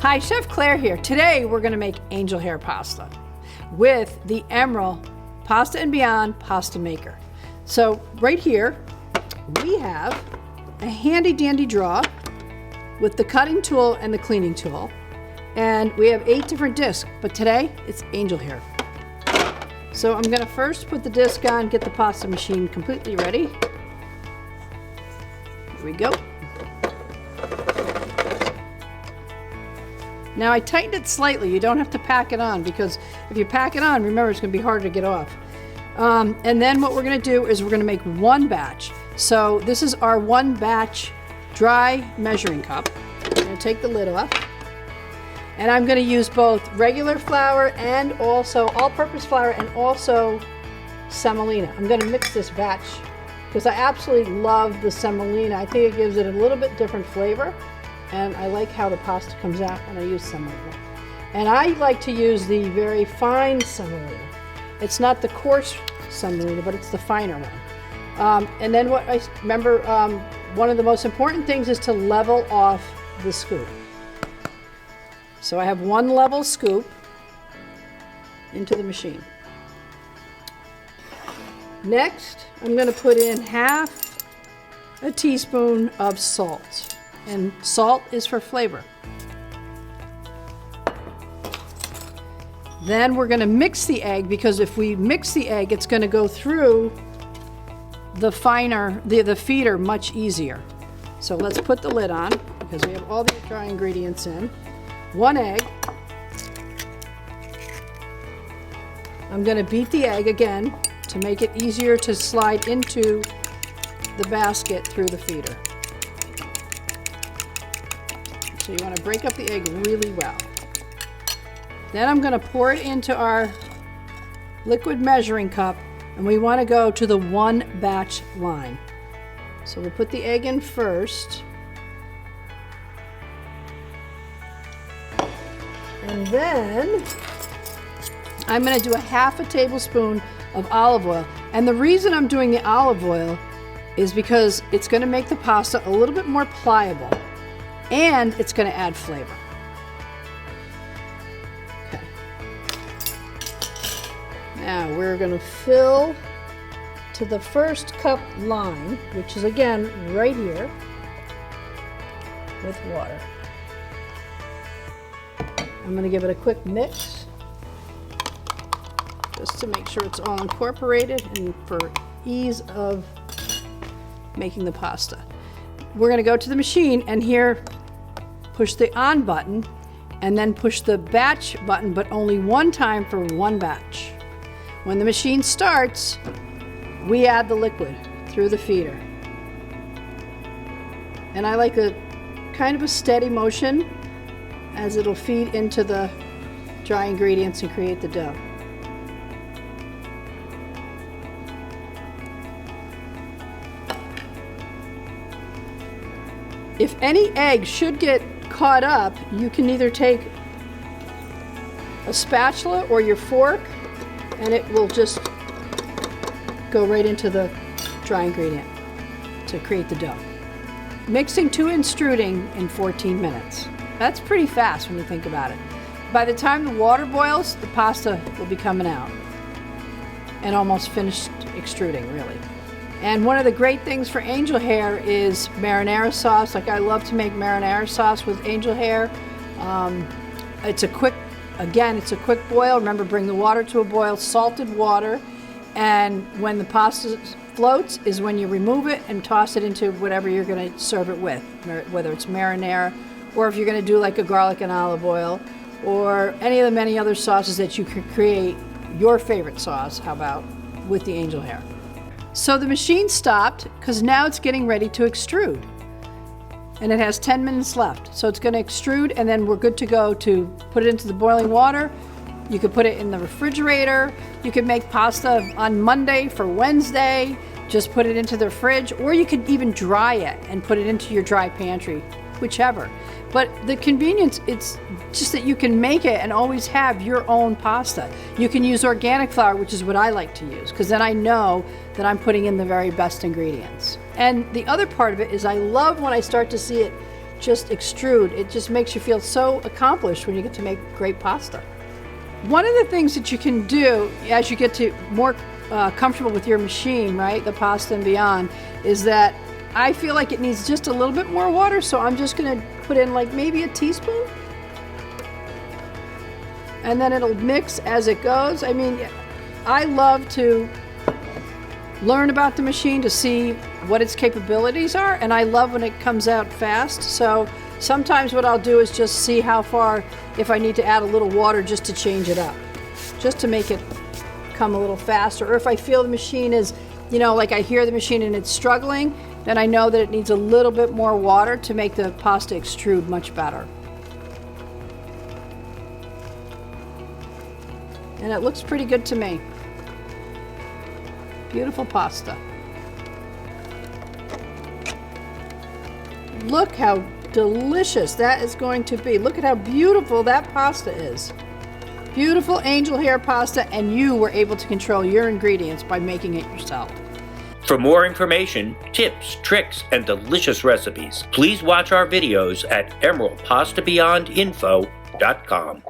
Hi, Chef Claire here. Today we're going to make angel hair pasta with the Emeril Pasta and Beyond pasta maker. So right here we have a handy dandy drawer with the cutting tool and the cleaning tool, and we have 8 different discs, but today it's angel hair. So I'm going to first put the disc on, get the pasta machine completely ready. Here we go. Now I tightened it slightly. You don't have to pack it on, because if you pack it on, remember, it's going to be harder to get off. And then what we're going to do is we're going to make one batch. So this is our one batch dry measuring cup. I'm going to take the lid off. And I'm going to use both regular flour and also all-purpose flour and also semolina. I'm going to mix this batch because I absolutely love the semolina. I think it gives it a little bit different flavor. And I like how the pasta comes out when I use semolina. And I like to use the very fine semolina. It's not the coarse semolina, but it's the finer one. And then what I remember, one of the most important things is to level off the scoop. So I have one level scoop into the machine. Next, I'm going to put in half a teaspoon of salt. And salt is for flavor. Then we're going to mix the egg, because if we mix the egg, it's going to go through the feeder much easier. So let's put the lid on, because we have all the dry ingredients in. 1 egg. I'm going to beat the egg again to make it easier to slide into the basket through the feeder. So you want to break up the egg really well. Then I'm going to pour it into our liquid measuring cup, and we want to go to the 1 batch line. So we'll put the egg in first. And then I'm going to do a half a tablespoon of olive oil. And the reason I'm doing the olive oil is because it's going to make the pasta a little bit more pliable. And it's going to add flavor. Okay. Now we're going to fill to the first cup line, which is again right here, with water. I'm going to give it a quick mix just to make sure it's all incorporated and for ease of making the pasta. We're going to go to the machine, and here push the on button and then push the batch button, but only one time for one batch. When the machine starts, we add the liquid through the feeder. And I like a kind of a steady motion as it'll feed into the dry ingredients and create the dough. If any egg should get caught up, you can either take a spatula or your fork, and it will just go right into the dry ingredient to create the dough. Mixing to extruding in 14 minutes. That's pretty fast when you think about it. By the time the water boils, the pasta will be coming out and almost finished extruding, really. And one of the great things for angel hair is marinara sauce. Like, I love to make marinara sauce with angel hair. It's a quick boil. Remember, bring the water to a boil, salted water. And when the pasta floats is when you remove it and toss it into whatever you're going to serve it with, whether it's marinara, or if you're going to do like a garlic and olive oil, or any of the many other sauces that you could create your favorite sauce, how about, with the angel hair. So the machine stopped because now it's getting ready to extrude. And it has 10 minutes left. So it's going to extrude, and then we're good to go to put it into the boiling water. You could put it in the refrigerator. You could make pasta on Monday for Wednesday. Just put it into the fridge, or you could even dry it and put it into your dry pantry, whichever. But the convenience, it's just that you can make it and always have your own pasta. You can use organic flour, which is what I like to use, because then I know that I'm putting in the very best ingredients. And the other part of it is I love when I start to see it just extrude. It just makes you feel so accomplished when you get to make great pasta. One of the things that you can do as you get to more comfortable with your machine, right, the Pasta Beyond, is that I feel like it needs just a little bit more water, so I'm just going to put in like maybe a teaspoon. And then it'll mix as it goes. I mean, I love to learn about the machine to see what its capabilities are, and I love when it comes out fast. So sometimes what I'll do is just see how far, if I need to add a little water just to change it up, just to make it come a little faster. Or if I feel the machine is, you know, like I hear the machine and it's struggling, then I know that it needs a little bit more water to make the pasta extrude much better. And it looks pretty good to me. Beautiful pasta. Look how delicious that is going to be. Look at how beautiful that pasta is. Beautiful angel hair pasta, and you were able to control your ingredients by making it yourself. For more information, tips, tricks, and delicious recipes, please watch our videos at EmerilPastaBeyondInfo.com.